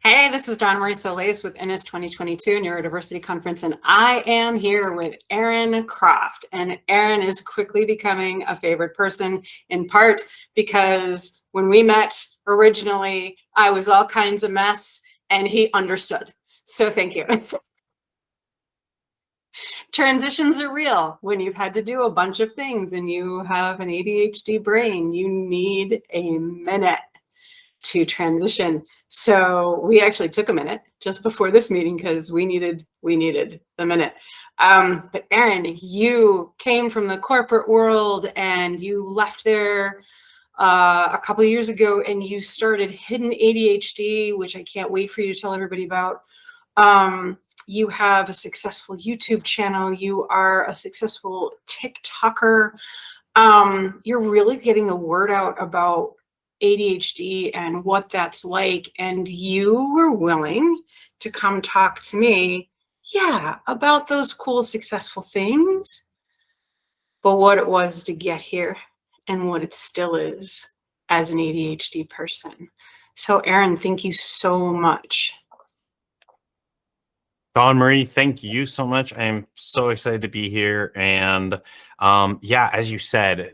Hey, this is Dawn Marie Solis with INNIS 2022 Neurodiversity Conference, and I am here with Aron Croft. And Aron is quickly becoming a favorite person, in part because when we met originally, I was all kinds of mess, and he understood. So thank you. Transitions are real. When you've had to do a bunch of things and you have an ADHD brain, you need a minute to transition. So we actually took a minute just before this meeting because we needed the minute. But Aron, you came from the corporate world and you left there a couple of years ago, and you started Hidden ADHD, which I can't wait for you to tell everybody about. You have a successful YouTube channel. You are a successful TikToker. You're really getting the word out about ADHD and what that's like. And you were willing to come talk to me, about those cool, successful things, but what it was to get here and what it still is as an ADHD person. So Aron, thank you so much. Dawn Marie, thank you so much. I am so excited to be here. And as you said,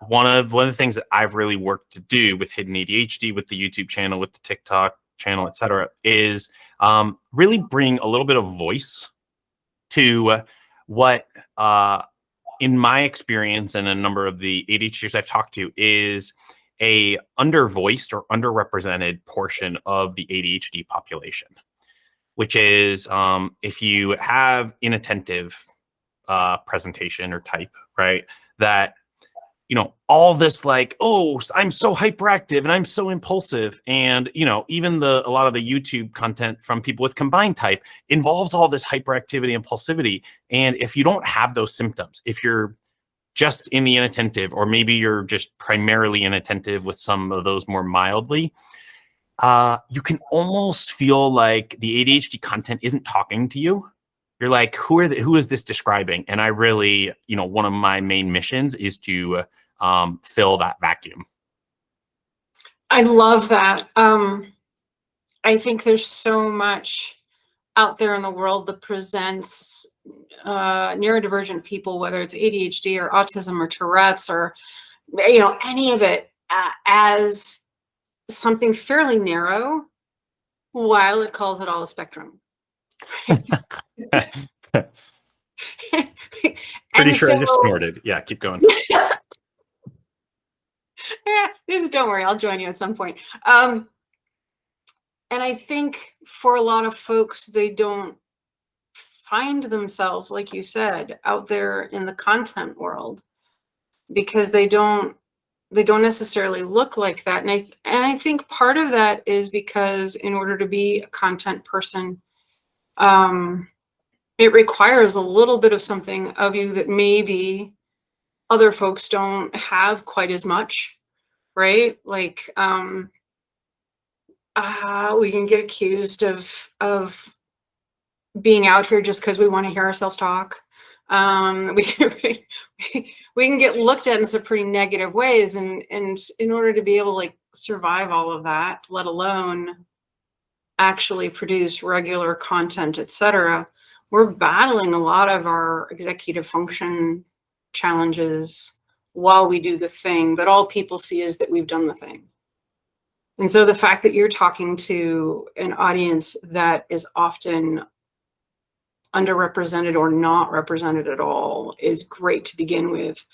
one of the things that I've really worked to do with Hidden ADHD, with the YouTube channel, with the TikTok channel, etc., is really bring a little bit of voice to what, in my experience and a number of the ADHDers I've talked to, is a undervoiced or underrepresented portion of the ADHD population, which is if you have inattentive presentation or type, right, that, all this like, oh, I'm so hyperactive and I'm so impulsive. And, even a lot of the YouTube content from people with combined type involves all this hyperactivity, impulsivity. And if you don't have those symptoms, if you're just in the inattentive, or maybe you're just primarily inattentive with some of those more mildly, you can almost feel like the ADHD content isn't talking to you. You're like, who is this describing? And I really, one of my main missions is to fill that vacuum. I love that. I think there's so much out there in the world that presents neurodivergent people, whether it's ADHD or autism or Tourette's or, any of it, as something fairly narrow, while it calls it all a spectrum. Pretty sure I just snorted. Yeah, keep going. Just don't worry, I'll join you at some point. And I think for a lot of folks, they don't find themselves, like you said, out there in the content world because they don't necessarily look like that. And I think part of that is because in order to be a content person, it requires a little bit of something of you that maybe other folks don't have quite as much, right? Like we can get accused of being out here just because we want to hear ourselves talk. We can get looked at in some pretty negative ways, and in order to be able to like survive all of that, let alone actually produce regular content, etc., we're battling a lot of our executive function challenges while we do the thing, but all people see is that we've done the thing. And so the fact that you're talking to an audience that is often underrepresented or not represented at all is great to begin with.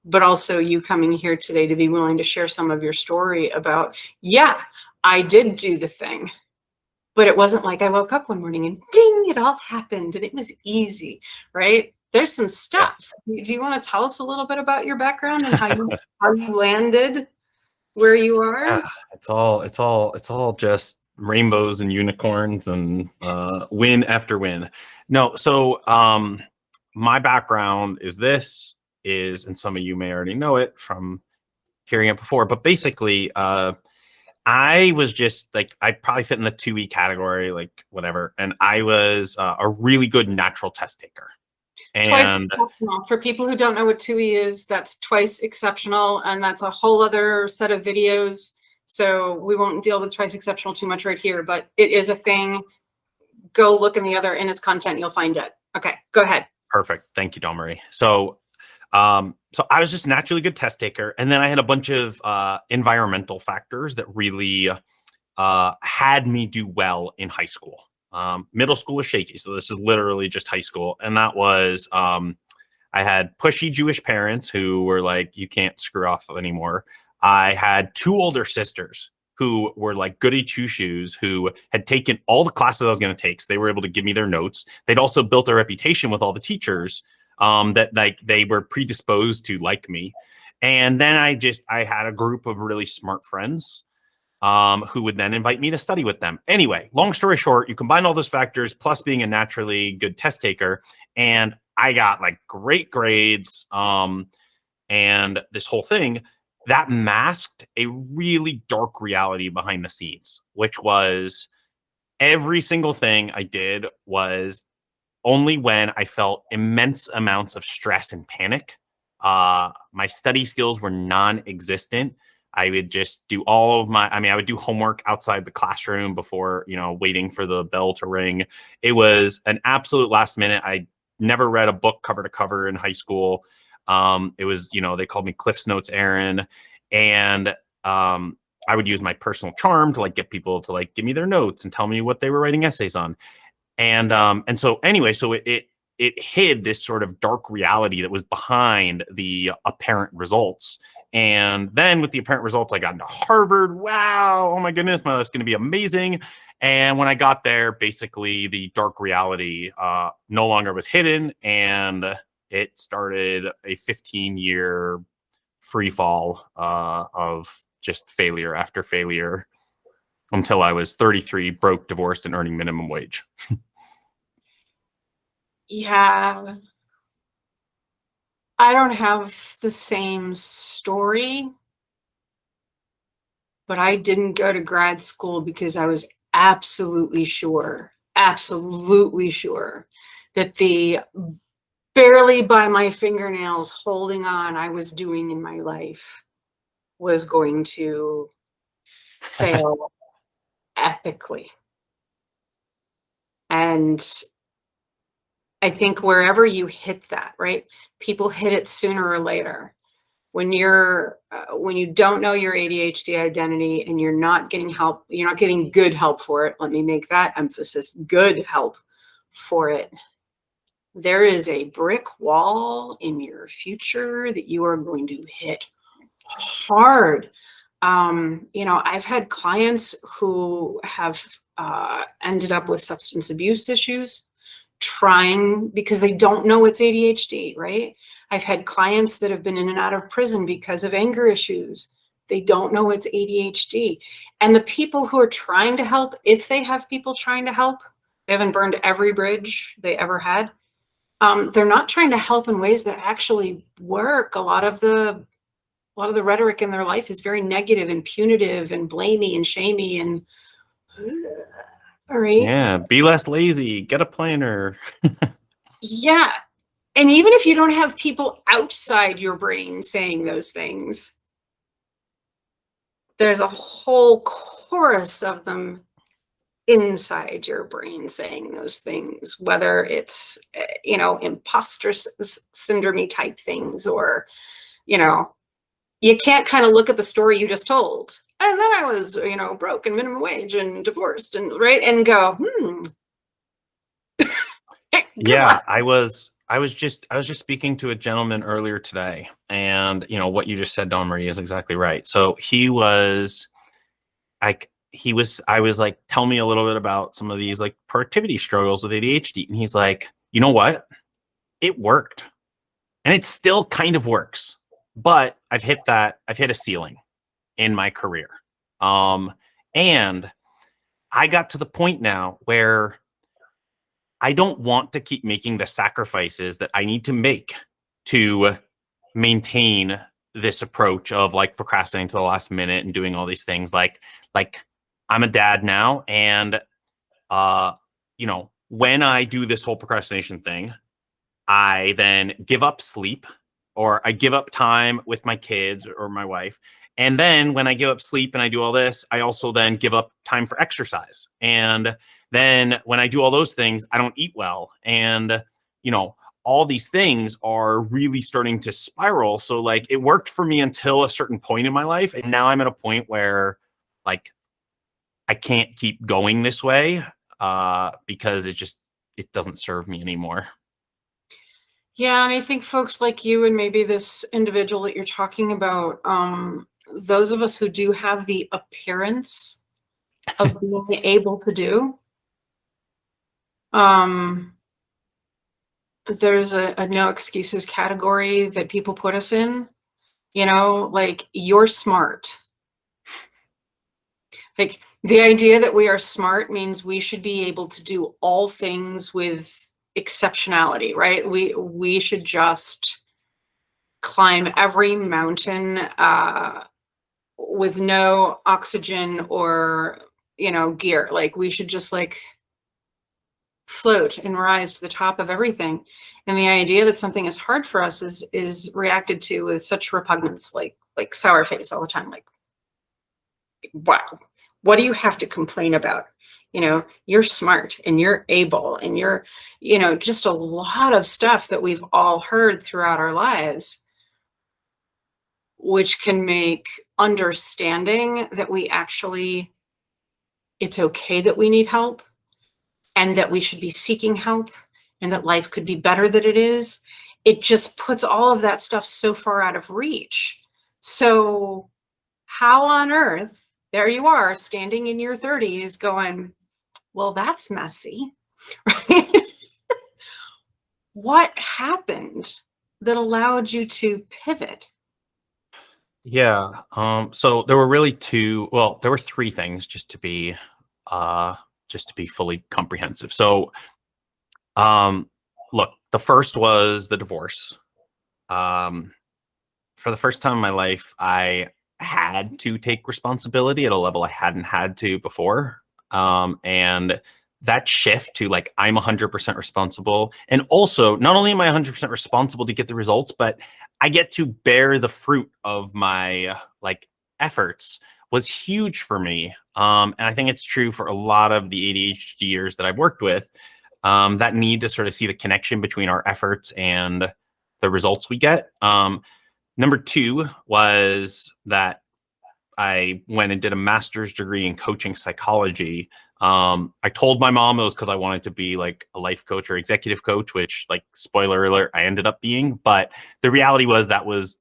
But also you coming here today to be willing to share some of your story about, I did do the thing, but it wasn't like I woke up one morning and ding, it all happened and it was easy, right? There's some stuff. Yeah. Do you want to tell us a little bit about your background and how you landed where you are? Yeah, it's all just rainbows and unicorns and win after win. No, so my background is, and some of you may already know it from hearing it before, but basically I was just like, I probably fit in the 2E category, like whatever. And I was a really good natural test taker. And for people who don't know what 2E is, that's twice exceptional. And that's a whole other set of videos So we won't deal with twice exceptional too much right here, but it is a thing. Go look in his content, you'll find it. Okay, go ahead. Perfect. Thank you, Dawn Marie. So I was just a naturally good test taker. And then I had a bunch of environmental factors that really had me do well in high school. Middle school was shaky. So this is literally just high school. And that was, I had pushy Jewish parents who were like, you can't screw off anymore. I had two older sisters who were like goody two shoes, who had taken all the classes I was going to take. So they were able to give me their notes. They'd also built a reputation with all the teachers that like they were predisposed to like me. And then I had a group of really smart friends who would then invite me to study with them. Anyway, long story short, you combine all those factors plus being a naturally good test taker, and I got like great grades. And this whole thing that masked a really dark reality behind the scenes, which was every single thing I did was only when I felt immense amounts of stress and panic. My study skills were non-existent. I would just do I would do homework outside the classroom before, waiting for the bell to ring. It was an absolute last minute. I never read a book cover to cover in high school. It was, they called me Cliff's Notes Aron. And I would use my personal charm to like get people to like give me their notes and tell me what they were writing essays on. And so anyway, so it hid this sort of dark reality that was behind the apparent results. And then with the apparent results, I got into Harvard. Wow. Oh my goodness. My life's going to be amazing. And when I got there, basically the dark reality no longer was hidden. And it started a 15-year free fall of just failure after failure until I was 33, broke, divorced, and earning minimum wage. Yeah. I don't have the same story, but I didn't go to grad school because I was absolutely sure that the barely by my fingernails holding on I was doing in my life was going to fail epically. And I think wherever you hit that, right? People hit it sooner or later. When you don't know your ADHD identity and you're not getting help, you're not getting good help for it. Let me make that emphasis, good help for it. There is a brick wall in your future that you are going to hit hard. I've had clients who have ended up with substance abuse issues because they don't know it's ADHD, right? I've had clients that have been in and out of prison because of anger issues. They don't know it's ADHD. And the people who are trying to help, if they have people trying to help, they haven't burned every bridge they ever had. They're not trying to help in ways that actually work. A lot of the rhetoric in their life is very negative and punitive and blamey and shamey and all right. Yeah, be less lazy, get a planner. Yeah. And even if you don't have people outside your brain saying those things, there's a whole chorus of them inside your brain saying those things, whether it's, imposter syndrome type things, or, you can't kind of look at the story you just told. And then I was, broke and minimum wage and divorced and right. And go, Yeah, I was just speaking to a gentleman earlier today, and what you just said, Dawn Marie, is exactly right. So I was like, tell me a little bit about some of these like productivity struggles with ADHD. And he's like, you know what? It worked. And it still kind of works, but I've hit a ceiling in my career. And I got to the point now where I don't want to keep making the sacrifices that I need to make to maintain this approach of like procrastinating to the last minute and doing all these things. Like I'm a dad now, and when I do this whole procrastination thing, I then give up sleep, or I give up time with my kids or my wife, And then when I give up sleep and I do all this, I also then give up time for exercise. And then when I do all those things, I don't eat well. And, you know, all these things are really starting to spiral. So like it worked for me until a certain point in my life. And now I'm at a point where like I can't keep going this way because it doesn't serve me anymore. Yeah, and I think folks like you and maybe this individual that you're talking about, those of us who do have the appearance of being able to do, um, there's a no excuses category that people put us in, like you're smart. Like the idea that we are smart means we should be able to do all things with exceptionality, right? We should just climb every mountain with no oxygen or gear. Like we should just like float and rise to the top of everything. And the idea that something is hard for us is reacted to with such repugnance, like sour face all the time. Like, wow, what do you have to complain about? You're smart and you're able and you're, just a lot of stuff that we've all heard throughout our lives, which can make understanding that it's okay that we need help and that we should be seeking help and that life could be better than it is. It just puts all of that stuff so far out of reach. So how on earth, there you are standing in your 30s going, well, that's messy, right? What happened that allowed you to pivot? Yeah. So there were really there were three things just to be fully comprehensive. So look, the first was the divorce. Um for the first time in my life, I had to take responsibility at a level I hadn't had to before. And that shift to like, I'm 100% responsible. And also, not only am I 100% responsible to get the results, but I get to bear the fruit of my like efforts was huge for me. And I think it's true for a lot of the ADHDers that I've worked with, that need to sort of see the connection between our efforts and the results we get. Number two was that I went and did a master's degree in coaching psychology. I told my mom it was because I wanted to be like a life coach or executive coach, which, like, spoiler alert, I ended up being. But the reality was that was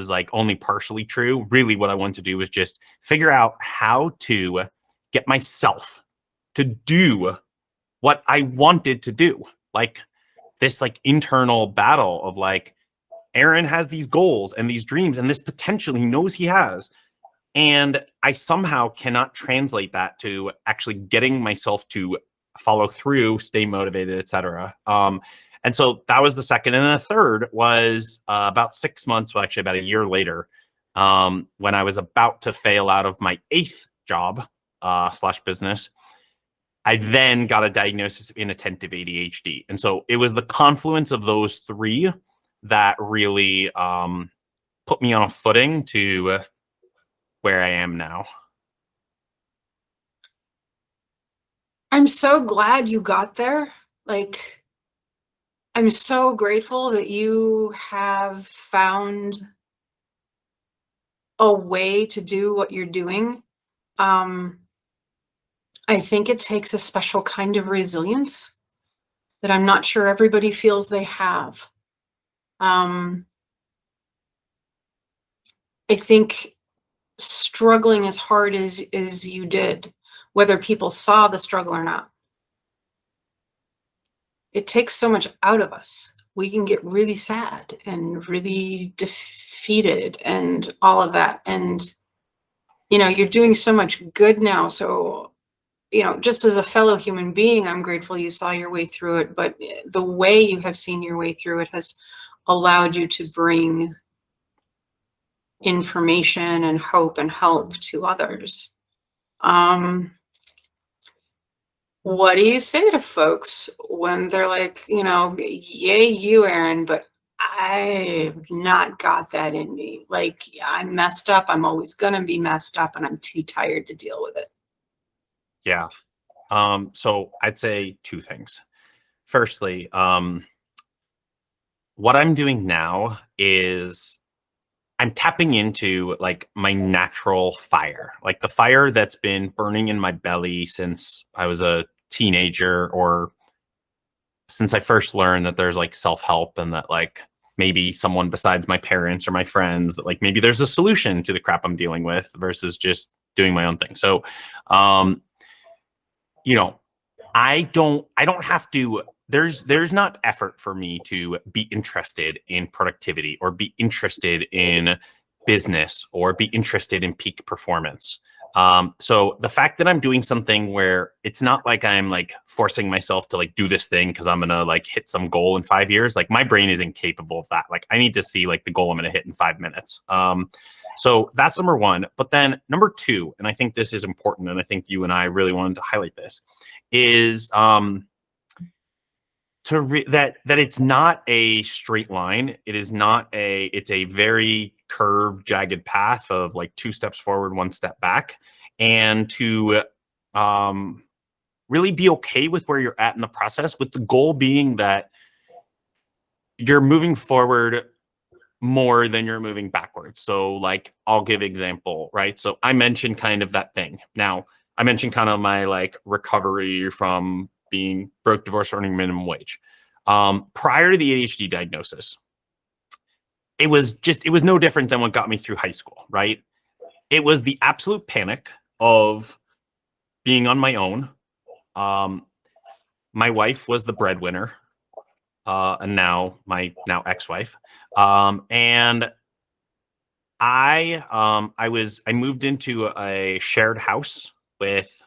like only partially true. Really, what I wanted to do was just figure out how to get myself to do what I wanted to do. Like this like internal battle of like, Aron has these goals and these dreams and this potential he knows he has. And I somehow cannot translate that to actually getting myself to follow through, stay motivated, etc. And so that was the second. And the third was about 6 months, well, actually about a year later, when I was about to fail out of my 8th job slash business. I then got a diagnosis of inattentive ADHD. And so it was the confluence of those three that really put me on a footing to where I am now. I'm so glad you got there. Like, I'm so grateful that you have found a way to do what you're doing. I think it takes a special kind of resilience that I'm not sure everybody feels they have. I think struggling as hard as you did, whether people saw the struggle or not, it takes so much out of us. We can get really sad and really defeated and all of that. And, you're doing so much good now. So, just as a fellow human being, I'm grateful you saw your way through it. But the way you have seen your way through it has allowed you to bring information and hope and help to others. What do you say to folks when they're like, yay you, Aron, but I've not got that in me. Like, I'm messed up. I'm always going to be messed up, and I'm too tired to deal with it. Yeah. So I'd say two things. Firstly, what I'm doing now is I'm tapping into like my natural fire, like the fire that's been burning in my belly since I was a teenager, or since I first learned that there's like self-help, and that like maybe someone besides my parents or my friends, that like maybe there's a solution to the crap I'm dealing with versus just doing my own thing. So, um, you know, I don't have to, there's not effort for me to be interested in productivity or be interested in business or be interested in peak performance. So the fact that I'm doing something where it's not like I'm like forcing myself to like do this thing because I'm gonna like hit some goal in 5 years, like my brain is incapable of that. Like I need to see like the goal I'm gonna hit in 5 minutes. So that's number one. But then number two, and I think this is important, and I think you and I really wanted to highlight this, is that it's not a straight line. It is not it's a very curved, jagged path of like 2 steps forward, 1 step back, and to really be okay with where you're at in the process, with the goal being that you're moving forward more than you're moving backwards. So like I'll give example, right? So I mentioned kind of that thing. Now I mentioned kind of my like recovery from being broke, divorced, earning minimum wage. Prior to the ADHD diagnosis, it was no different than what got me through high school, right? It was the absolute panic of being on my own. My wife was the breadwinner, and now my ex-wife. And I moved into a shared house with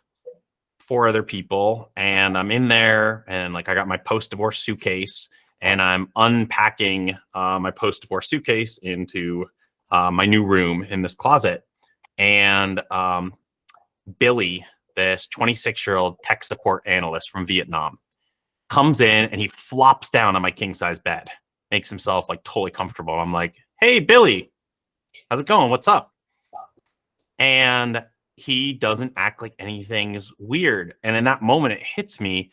4 other people, and I'm in there, and like I got my post-divorce suitcase, and I'm unpacking my post-divorce suitcase into my new room in this closet. And Billy, this 26-year-old tech support analyst from Vietnam, comes in and he flops down on my king-size bed, makes himself like totally comfortable. I'm like, "Hey, Billy, how's it going? What's up?" And he doesn't act like anything's weird. And in that moment, it hits me.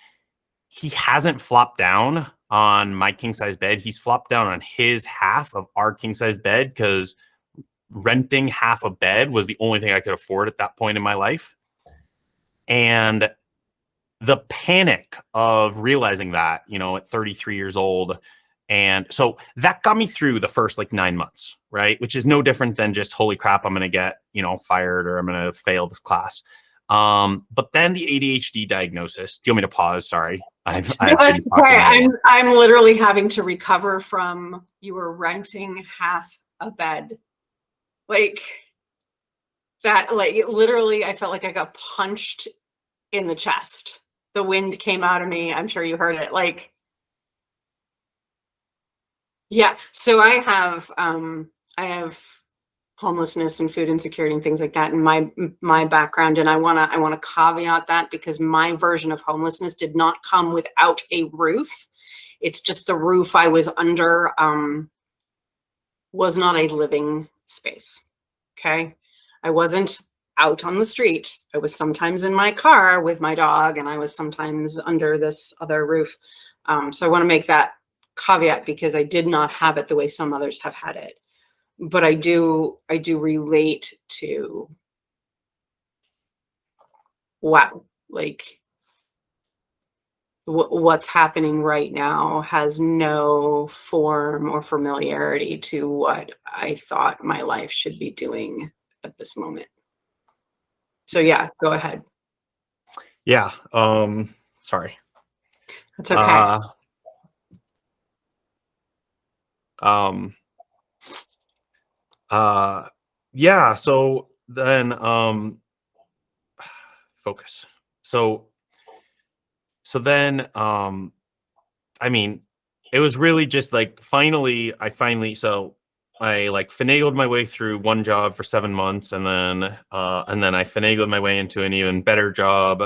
He hasn't flopped down on my king size bed. He's flopped down on his half of our king size bed because renting half a bed was the only thing I could afford at that point in my life. And the panic of realizing that, at 33 years old. And so that got me through the first like 9 months, right? Which is no different than just, holy crap, I'm going to get, fired, or I'm going to fail this class. But then the ADHD diagnosis, do you want me to pause? Sorry. I've No, that's been talking okay. I'm literally having to recover from, you were renting half a bed. Like that, like literally I felt like I got punched in the chest. The wind came out of me. I'm sure you heard it. Like, yeah. So I have homelessness and food insecurity and things like that in my background, and I want to caveat that, because my version of homelessness did not come without a roof. It's just the roof I was under was not a living space. Okay. I wasn't out on the street. I was sometimes in my car with my dog, and I was sometimes under this other roof. So I want to make that caveat, because I did not have it the way some others have had it. But I do relate to, wow, like what's happening right now has no form or familiarity to what I thought my life should be doing at this moment. So yeah, go ahead. Yeah. Sorry. That's okay. Yeah. So then, focus. So then, I mean, it was really just like so I like finagled my way through one job for 7 months, and then I finagled my way into an even better job.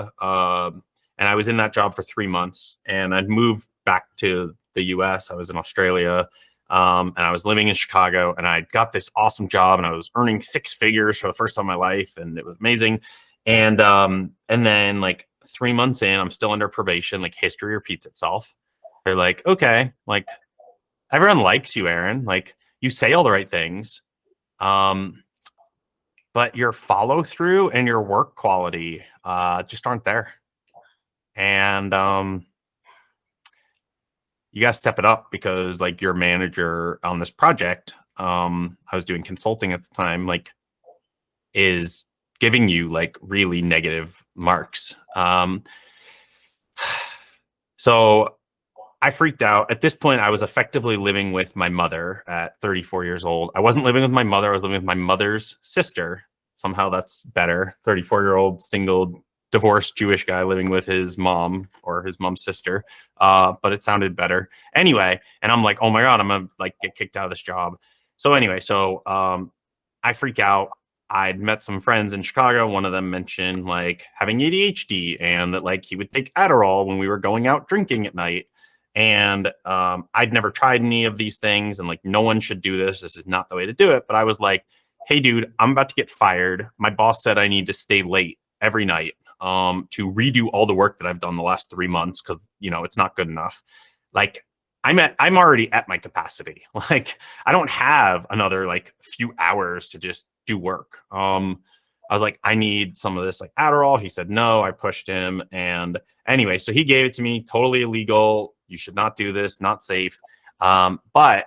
And I was in that job for 3 months, and I'd moved back to the US. I was in Australia. And I was living in Chicago, and I got this awesome job, and I was earning 6 figures for the first time in my life, and it was amazing. And then like 3 months in, I'm still under probation. Like history repeats itself. They're like, okay, like everyone likes you, Aron. Like you say all the right things, but your follow through and your work quality just aren't there. And you got to step it up because like your manager on this project, I was doing consulting at the time, like is giving you like really negative marks. So I freaked out. At this point, I was effectively living with my mother at 34 years old. I wasn't living with my mother. I was living with my mother's sister. Somehow that's better. 34-year-old single divorced Jewish guy living with his mom or his mom's sister. But it sounded better. Anyway, and I'm like, oh my God, I'm going to like get kicked out of this job. So anyway, I freak out. I'd met some friends in Chicago. One of them mentioned like having ADHD and that like he would take Adderall when we were going out drinking at night. And I'd never tried any of these things, and like no one should do this. This is not the way to do it. But I was like, hey, dude, I'm about to get fired. My boss said I need to stay late every night to redo all the work that I've done the last 3 months because it's not good enough. Like I'm already at my capacity. Like I don't have another like few hours to just do work. I was like, I need some of this like Adderall. He said no. I pushed him, and anyway, so he gave it to me. Totally illegal. You should not do this. Not safe. But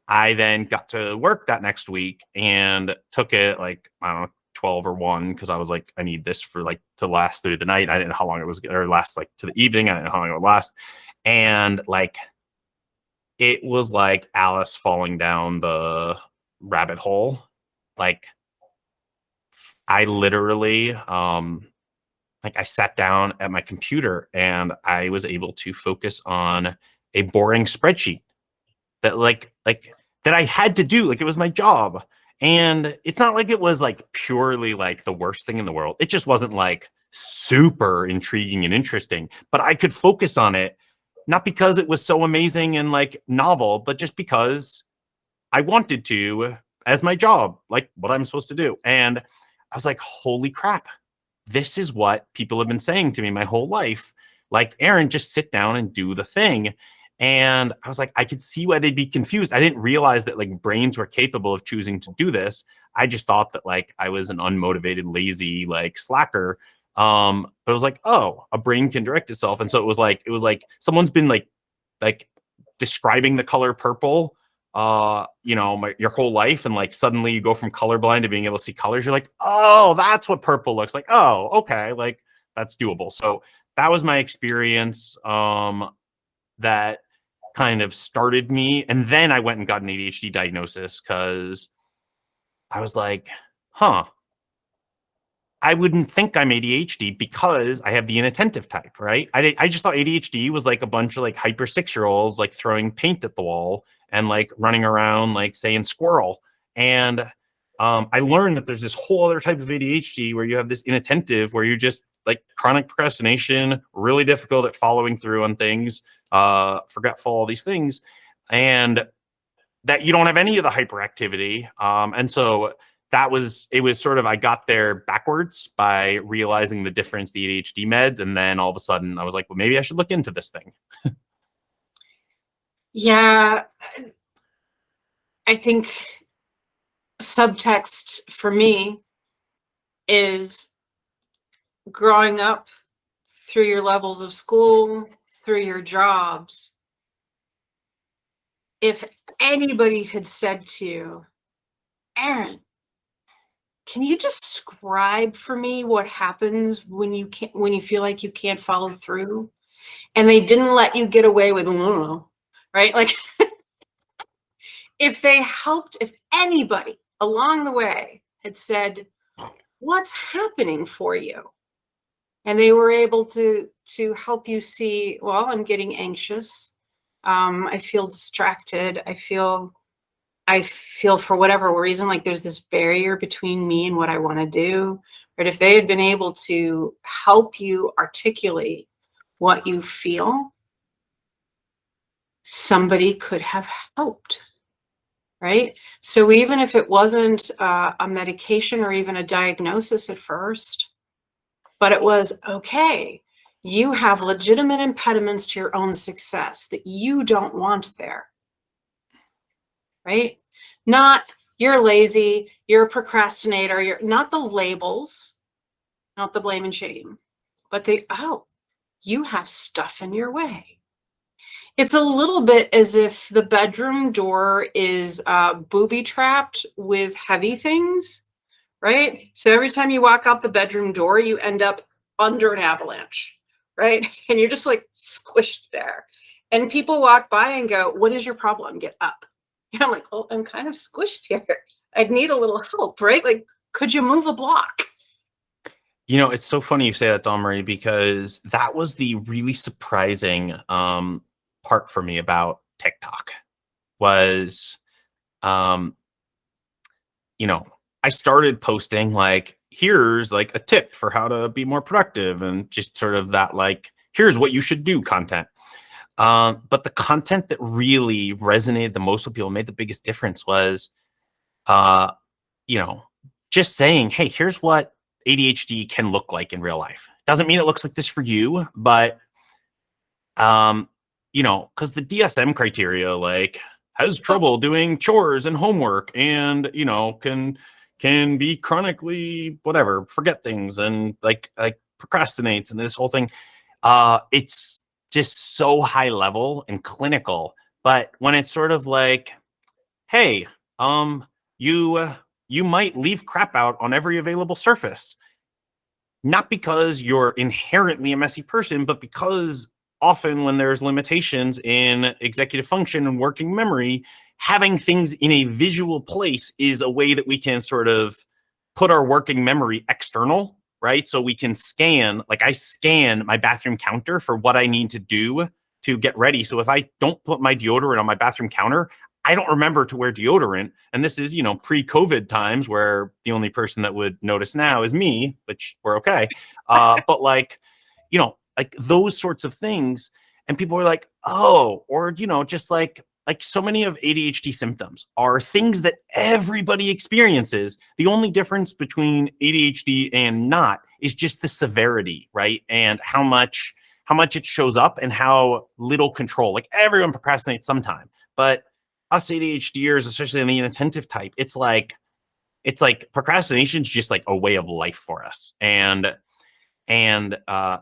I then got to work that next week and took it like, I don't know, 12 or 1 because I was like, I need this for like to last through the night. I didn't know how long it was, or last like to the evening. I didn't know how long it would last. And like it was like Alice falling down the rabbit hole. Like I literally like I sat down at my computer and I was able to focus on a boring spreadsheet that like that I had to do. Like it was my job. And it's not like it was like purely like the worst thing in the world. It just wasn't like super intriguing and interesting, but I could focus on it, not because it was so amazing and like novel, but just because I wanted to as my job, like what I'm supposed to do. And I was like, holy crap. This is what people have been saying to me my whole life. Like, Aron, just sit down and do the thing. And I was like, I could see why they'd be confused. I didn't realize that like brains were capable of choosing to do this. I just thought that like I was an unmotivated, lazy, like slacker. But it was like, oh, a brain can direct itself. And so it was like someone's been like describing the color purple your whole life, and like suddenly you go from colorblind to being able to see colors. You're like, oh, that's what purple looks like. Oh, okay, like that's doable. So that was my experience that kind of started me. And then I went and got an ADHD diagnosis because I was like, huh, I wouldn't think I'm ADHD because I have the inattentive type, right? I just thought ADHD was like a bunch of like hyper 6-year-olds like throwing paint at the wall and like running around like saying squirrel. And I learned that there's this whole other type of ADHD where you have this inattentive, where you're just like chronic procrastination, really difficult at following through on things, forgetful, all these things, and that you don't have any of the hyperactivity. And so it was sort of, I got there backwards by realizing the difference, the ADHD meds. And then all of a sudden I was like, well, maybe I should look into this thing. Yeah, I think subtext for me is growing up through your levels of school, through your jobs. If anybody had said to you, Aron, can you describe for me what happens when you feel like you can't follow through? And they didn't let you get away with, right? Like if anybody along the way had said, what's happening for you? And they were able to help you see, well, I'm getting anxious. I feel distracted. I feel for whatever reason, like there's this barrier between me and what I want to do. But if they had been able to help you articulate what you feel, somebody could have helped. right? So even if it wasn't a medication or even a diagnosis at first, but it was, okay, you have legitimate impediments to your own success that you don't want there, right? Not you're lazy, you're a procrastinator, you're not the labels, not the blame and shame, but you have stuff in your way. It's a little bit as if the bedroom door is booby trapped with heavy things, right? So every time you walk out the bedroom door, you end up under an avalanche, right? And you're just like squished there. And people walk by and go, "What is your problem? Get up." And I'm like, "Oh, I'm kind of squished here. I'd need a little help, right? Like, could you move a block?" You know, it's so funny you say that, Dawn Marie, because that was the really surprising part for me about TikTok was, um, you know, I started posting like, here's like a tip for how to be more productive and just sort of that like, here's what you should do content. But the content that really resonated the most with people, made the biggest difference was, uh, you know, just saying, hey, here's what ADHD can look like in real life. Doesn't mean it looks like this for you, but you know, because the DSM criteria, like, has trouble doing chores and homework, and you know, can be chronically whatever, forget things, and like procrastinates, and this whole thing. It's just so high level and clinical. But when it's sort of like, hey, you you might leave crap out on every available surface, not because you're inherently a messy person, but because often when there's limitations in executive function and working memory, having things in a visual place is a way that we can sort of put our working memory external, right? So we can scan, like I scan my bathroom counter for what I need to do to get ready. So if I don't put my deodorant on my bathroom counter, I don't remember to wear deodorant. And this is, you know, pre-COVID times where the only person that would notice now is me, which we're okay. But like, you know, like those sorts of things. And people are like, oh, or, you know, just like so many of ADHD symptoms are things that everybody experiences. The only difference between ADHD and not is just the severity, right? And how much it shows up and how little control. Like everyone procrastinates sometime, but us ADHDers, especially in the inattentive type, it's like procrastination is just like a way of life for us. And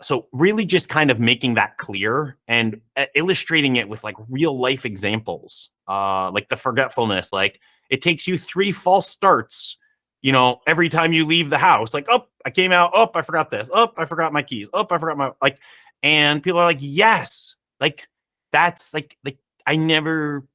so really just kind of making that clear and illustrating it with like real life examples, like the forgetfulness, like it takes you 3 false starts, you know, every time you leave the house, like, oh, I came out, oh, I forgot this, oh, I forgot my keys, oh, I forgot my, like, and people are like, yes, like that's like I never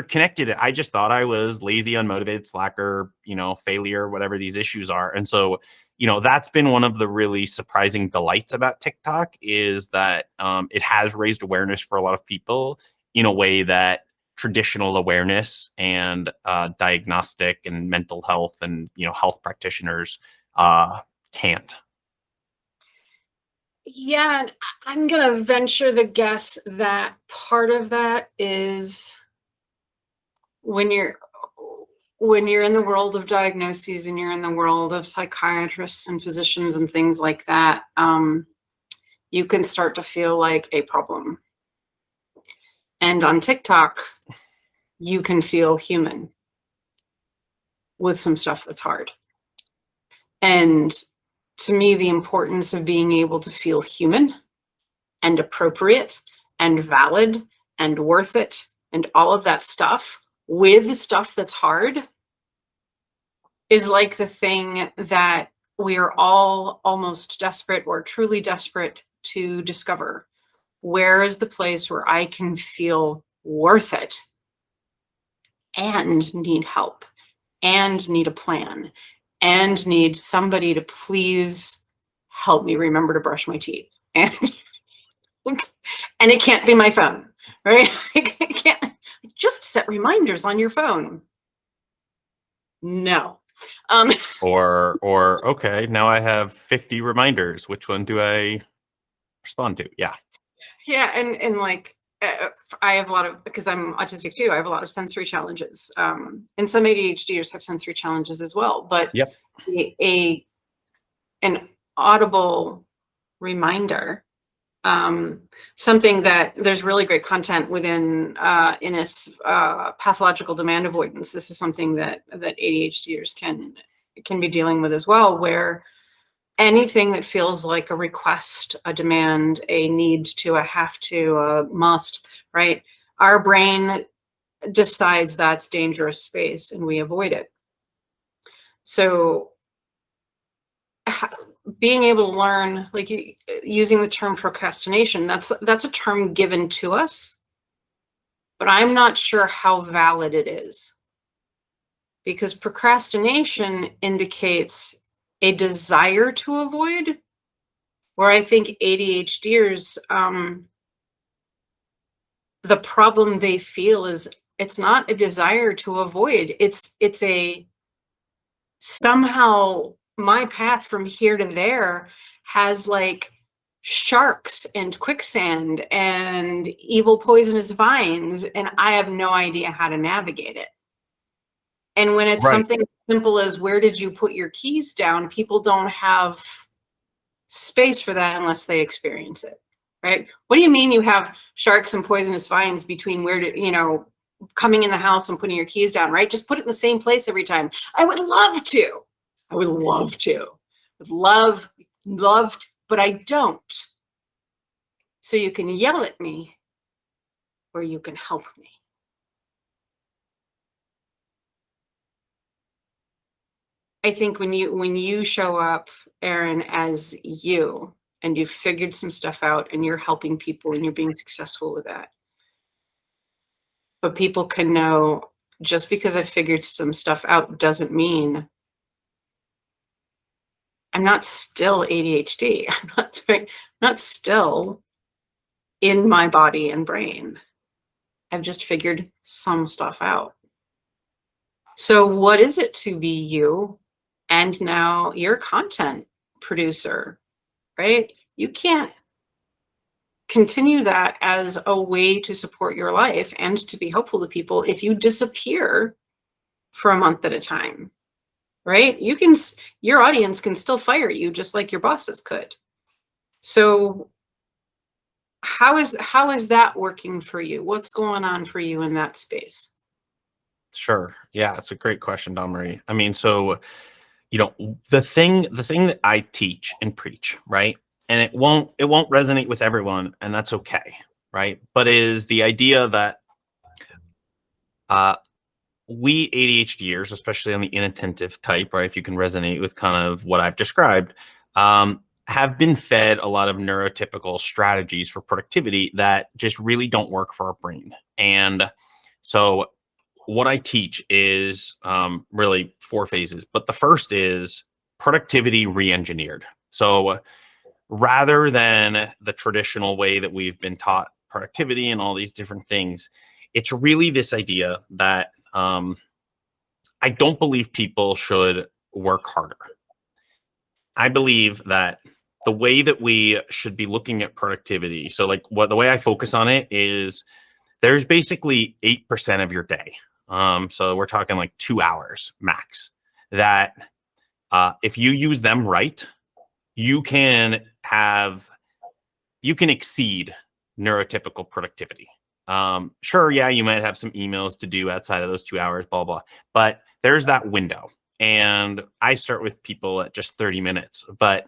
connected it. I just thought I was lazy, unmotivated, slacker, you know, failure, whatever these issues are. And so, you know, that's been one of the really surprising delights about TikTok is that it has raised awareness for a lot of people in a way that traditional awareness and diagnostic and mental health and, you know, health practitioners can't. Yeah, and I'm going to venture the guess that part of that is when you're in the world of diagnoses and you're in the world of psychiatrists and physicians and things like that, you can start to feel like a problem. And on TikTok, you can feel human with some stuff that's hard. And to me, the importance of being able to feel human and appropriate and valid and worth it and all of that stuff with stuff that's hard is like the thing that we are all almost desperate or truly desperate to discover. Where is the place where I can feel worth it and need help and need a plan and need somebody to please help me remember to brush my teeth? And and it can't be my phone, right? It can't just set reminders on your phone. No. Or okay, now I have 50 reminders. Which one do I respond to? Yeah. Yeah, and like I have a lot of, because I'm autistic too, I have a lot of sensory challenges. And some ADHDers have sensory challenges as well. But Yep. an audible reminder, something that there's really great content within Innis pathological demand avoidance. This is something that ADHDers can be dealing with as well, where anything that feels like a request, a demand, a need to, a have to, a must, right? Our brain decides that's dangerous space and we avoid it. So being able to learn, like using the term procrastination, that's a term given to us, but I'm not sure how valid it is, because procrastination indicates a desire to avoid, where I think ADHDers, the problem they feel is it's not a desire to avoid. It's a somehow my path from here to there has like sharks and quicksand and evil poisonous vines, and I have no idea how to navigate it. And when it's Right. something as simple as where did you put your keys down, people don't have space for that unless they experience it, right? What do you mean you have sharks and poisonous vines between where to, coming in the house and putting your keys down, right? Just put it in the same place every time. I would love to. I would love to. Would loved, but I don't. So you can yell at me or you can help me. I think when you show up, Aron, as you, and you've figured some stuff out and you're helping people and you're being successful with that. But people can know, just because I figured some stuff out doesn't mean I'm not still ADHD. I'm not still in my body and brain. I've just figured some stuff out. So what is it to be you? And now you're a content producer, right? You can't continue that as a way to support your life and to be helpful to people if you disappear for a month at a time, right? Your audience can still fire you just like your bosses could. So how is that working for you? What's going on for you in that space? Sure. Yeah, it's a great question, Don Marie. I mean, so the thing that I teach and preach, right? And it won't resonate with everyone, and that's okay, right? But is the idea that we ADHDers, especially on the inattentive type, right? If you can resonate with kind of what I've described, have been fed a lot of neurotypical strategies for productivity that just really don't work for our brain. And so what I teach is really 4 phases, but the first is productivity re-engineered. So rather than the traditional way that we've been taught productivity and all these different things, it's really this idea that I don't believe people should work harder. I believe that the way that we should be looking at productivity, so like the way I focus on it is there's basically 8% of your day. So we're talking like 2 hours max that if you use them right, you can exceed neurotypical productivity. Sure, yeah, you might have some emails to do outside of those 2 hours, blah, blah, but there's that window. And I start with people at just 30 minutes, but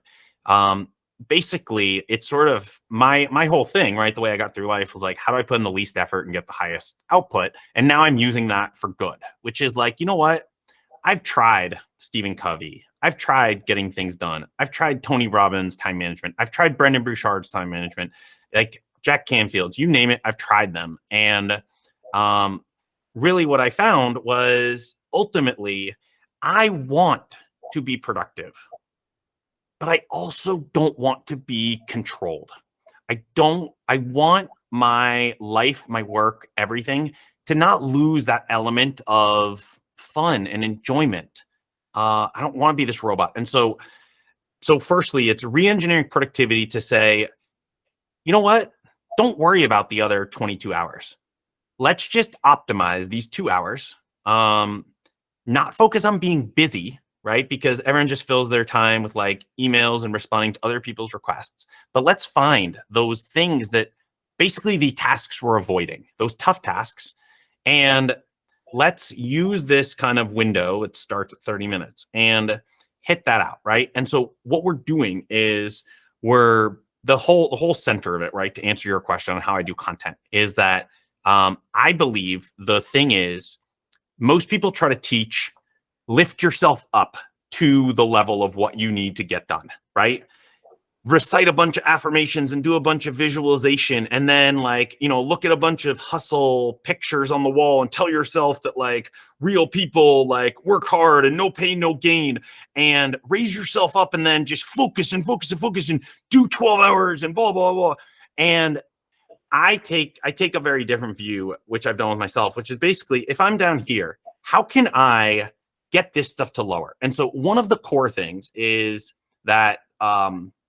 basically it's sort of my whole thing, right? The way I got through life was like, how do I put in the least effort and get the highest output? And now I'm using that for good, which is like, you know what? I've tried Stephen Covey. I've tried getting things done. I've tried Tony Robbins' time management. I've tried Brendan Bouchard's time management, like Jack Canfield's, you name it. I've tried them. And really what I found was ultimately I want to be productive, but I also don't want to be controlled. I want my life, my work, everything to not lose that element of fun and enjoyment. I don't want to be this robot. And so firstly, it's re-engineering productivity to say, you know what? don't worry about the other 22 hours. Let's just optimize these 2 hours. Not focus on being busy, right? Because everyone just fills their time with like emails and responding to other people's requests. But let's find those things that basically the tasks we're avoiding, those tough tasks. And let's use this kind of window. It starts at 30 minutes and hit that out, right? And so what we're doing is we're the whole center of it, right? To answer your question on how I do content is that I believe the thing is most people try to teach lift yourself up to the level of what you need to get done, right? Recite a bunch of affirmations and do a bunch of visualization and then like, you know, look at a bunch of hustle pictures on the wall and tell yourself that like real people like work hard and no pain, no gain, and raise yourself up and then just focus and focus and focus and do 12 hours and blah, blah, blah. And I take a very different view, which I've done with myself, which is basically if I'm down here, how can I get this stuff to lower? And so one of the core things is that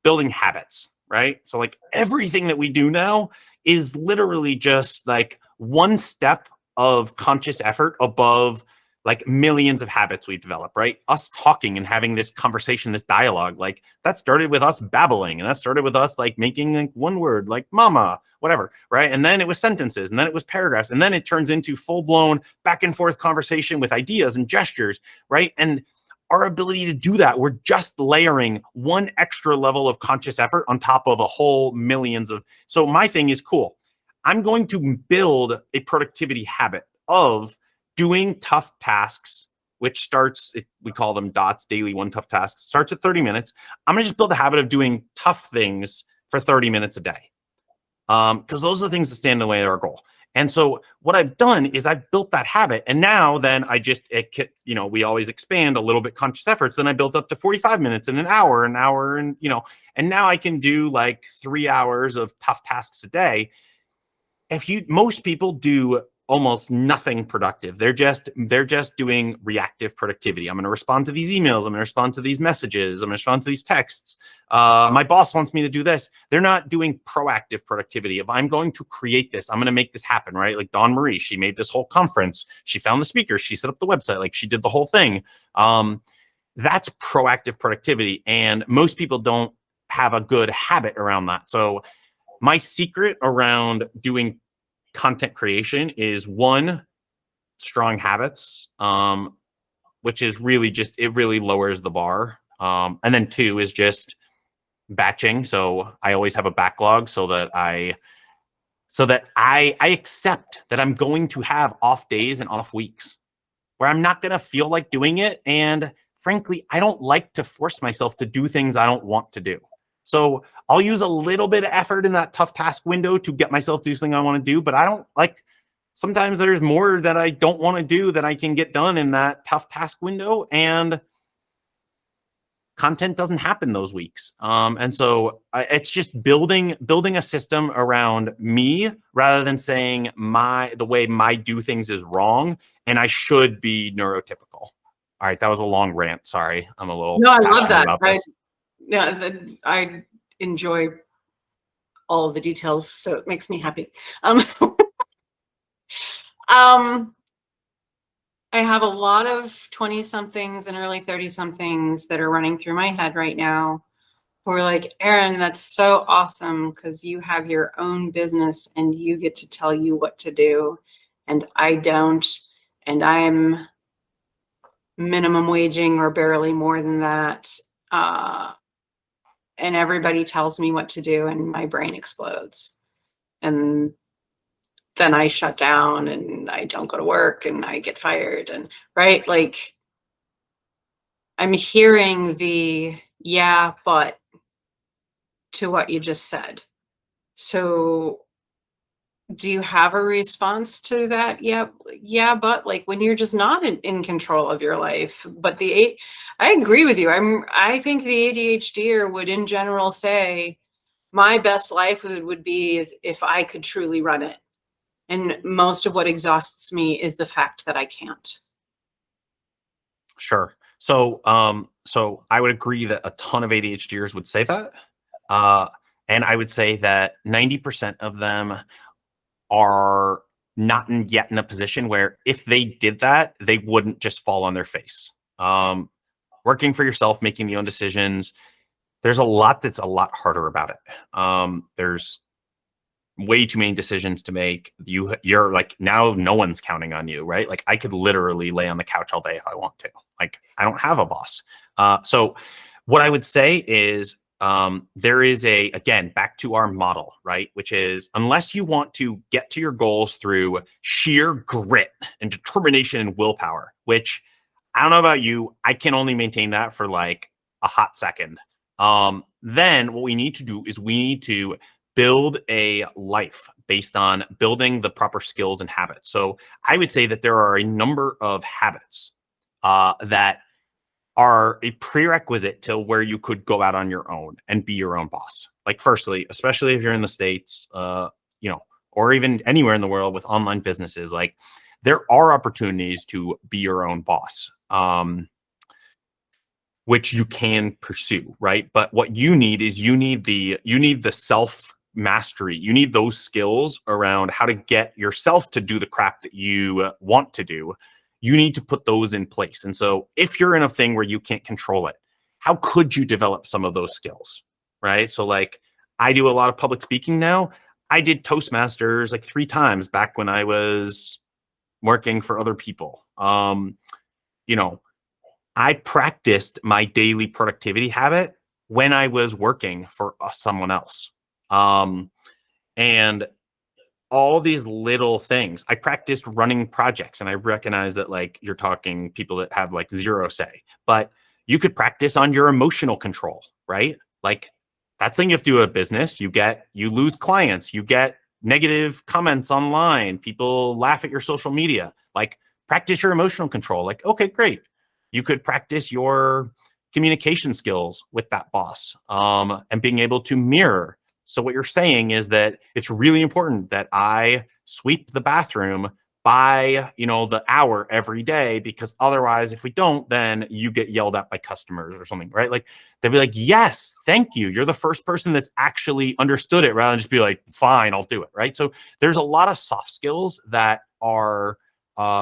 building habits, right? So like everything that we do now is literally just like one step of conscious effort above like millions of habits we've developed, right? Us talking and having this conversation, this dialogue, like that started with us babbling and that started with us like making like one word like mama, whatever, right? And then it was sentences and then it was paragraphs and then it turns into full blown back and forth conversation with ideas and gestures, right? And our ability to do that, we're just layering one extra level of conscious effort on top of a whole millions of. So my thing is cool. I'm going to build a productivity habit of doing tough tasks, which starts, we call them dots, daily one tough task, starts at 30 minutes. I'm going to just build a habit of doing tough things for 30 minutes a day. Because those are the things that stand in the way of our goal. And so what I've done is I've built that habit. And now then I just, we always expand a little bit conscious efforts. Then I built up to 45 minutes and an hour, and, and now I can do like 3 hours of tough tasks a day. Most people do almost nothing productive. They're just doing reactive productivity. I'm going to respond to these emails. I'm going to respond to these messages. I'm going to respond to these texts. My boss wants me to do this. They're not doing proactive productivity. If I'm going to create this, I'm going to make this happen, right? Like Dawn Marie, she made this whole conference. She found the speakers. She set up the website. Like she did the whole thing. That's proactive productivity. And most people don't have a good habit around that. So my secret around doing content creation is one, strong habits, which is really just, it really lowers the bar. And then two is just batching. So I always have a backlog so that I accept that I'm going to have off days and off weeks where I'm not going to feel like doing it. And frankly, I don't like to force myself to do things I don't want to do. So I'll use a little bit of effort in that tough task window to get myself to do something I want to do, but I don't like, sometimes there's more that I don't want to do that I can get done in that tough task window, and content doesn't happen those weeks. And so it's just building a system around me rather than saying the way my do things is wrong and I should be neurotypical. All right, that was a long rant. Sorry, I'm a little. No, I love that. I enjoy all of the details, so it makes me happy. I have a lot of 20-somethings and early 30-somethings that are running through my head right now who are like, Aron, that's so awesome because you have your own business and you get to tell you what to do, and I don't, and I'm minimum waging or barely more than that. And everybody tells me what to do and my brain explodes. And then I shut down and I don't go to work and I get fired. And right, like I'm hearing the yeah, but to what you just said. So do you have a response to that? Yeah, but like when you're just not in control of your life. But I agree with you. I think the ADHDer would in general say my best life would be is if I could truly run it. And most of what exhausts me is the fact that I can't. Sure. So I would agree that a ton of ADHDers would say that. And I would say that 90% of them are not yet in a position where if they did that, they wouldn't just fall on their face. Working for yourself, making your own decisions, there's a lot that's a lot harder about it. There's way too many decisions to make. You're like, now no one's counting on you, right? Like I could literally lay on the couch all day if I want to. Like I don't have a boss. So what I would say is there is again, back to our model, right? Which is unless you want to get to your goals through sheer grit and determination and willpower, which I don't know about you, I can only maintain that for like a hot second. Then what we need to do is we need to build a life based on building the proper skills and habits. So I would say that there are a number of habits that are a prerequisite to where you could go out on your own and be your own boss. Like, firstly, especially if you're in the States, or even anywhere in the world with online businesses, like there are opportunities to be your own boss. Which you can pursue, right? But what you need is you need the self mastery. You need those skills around how to get yourself to do the crap that you want to do. You need to put those in place. And so if you're in a thing where you can't control it, how could you develop some of those skills, right? So like I do a lot of public speaking now. I did Toastmasters like 3 times back when I was working for other people. I practiced my daily productivity habit when I was working for someone else. And all these little things, I practiced running projects, and I recognize that like you're talking people that have like zero say, but you could practice on your emotional control, right? Like that's something you have to do a business. You lose clients, you get negative comments online, people laugh at your social media, like practice your emotional control. Like, okay, great. You could practice your communication skills with that boss, and being able to mirror. So what you're saying is that it's really important that I sweep the bathroom by, the hour every day, because otherwise, if we don't, then you get yelled at by customers or something, right? Like they'd be like, yes, thank you. You're the first person that's actually understood it, rather than just be like, fine, I'll do it, right? So there's a lot of soft skills that are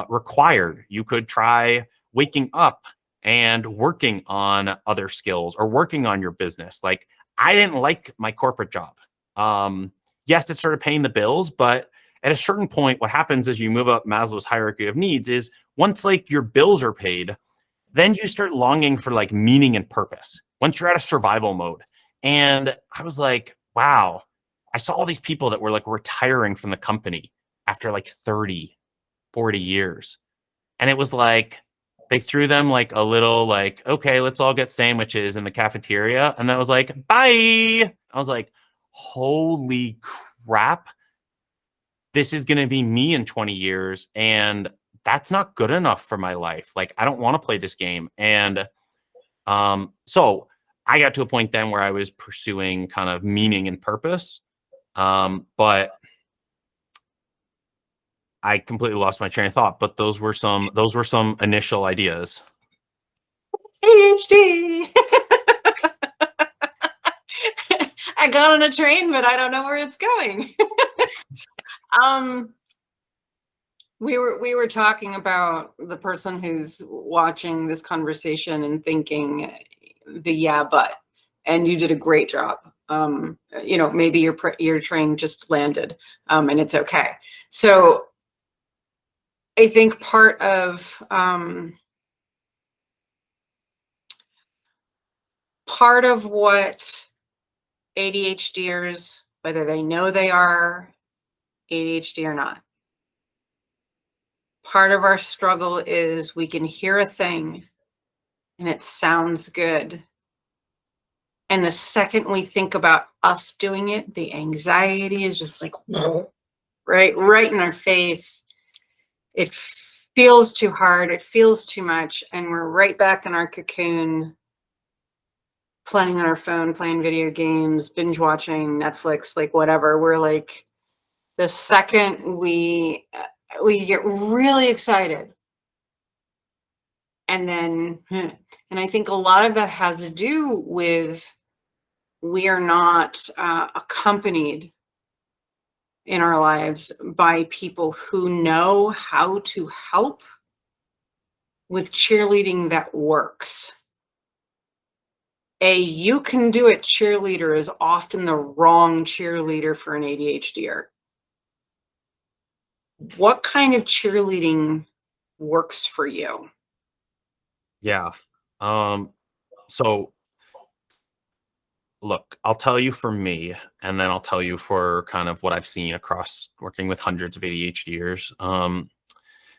required. You could try waking up and working on other skills or working on your business. Like I didn't like my corporate job. Yes, it started paying the bills, but at a certain point, what happens is you move up Maslow's hierarchy of needs is once like your bills are paid, then you start longing for like meaning and purpose once you're out of survival mode. And I was like, wow, I saw all these people that were like retiring from the company after like 30, 40 years. And it was like, they threw them like a little like, okay, let's all get sandwiches in the cafeteria. And that was like, bye. I was like, holy crap. This is going to be me in 20 years. And that's not good enough for my life. Like, I don't want to play this game. And so I got to a point then where I was pursuing kind of meaning and purpose. But I completely lost my train of thought, but those were some initial ideas. ADHD. I got on a train, but I don't know where it's going. We were talking about the person who's watching this conversation and thinking but, and you did a great job. Maybe your train just landed, and it's okay. So I think part of what ADHDers, whether they know they are ADHD or not, part of our struggle is we can hear a thing and it sounds good. And the second we think about us doing it, the anxiety is just like, right in our face. It feels too hard. It feels too much. And we're right back in our cocoon, playing on our phone, playing video games, binge watching Netflix, like whatever. We're like, the second we get really excited. And then, and I think a lot of that has to do with we are not accompanied in our lives by people who know how to help with cheerleading that works. A you can do it cheerleader is often the wrong cheerleader for an ADHDer. What kind of cheerleading works for you? Yeah. So look, I'll tell you for me, and then I'll tell you for kind of what I've seen across working with hundreds of ADHDers.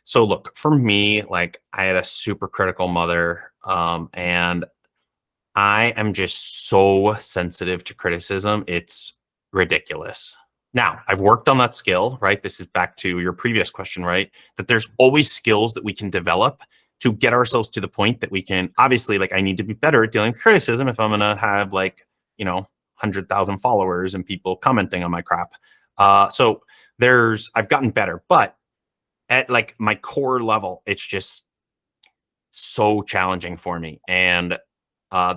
So look, for me, like I had a super critical mother, and I am just so sensitive to criticism. It's ridiculous. Now, I've worked on that skill, right? This is back to your previous question, right? That there's always skills that we can develop to get ourselves to the point that we can obviously, like, I need to be better at dealing with criticism if I'm going to have, like, 100,000 followers and people commenting on my crap. So I've gotten better, but at like my core level, it's just so challenging for me. And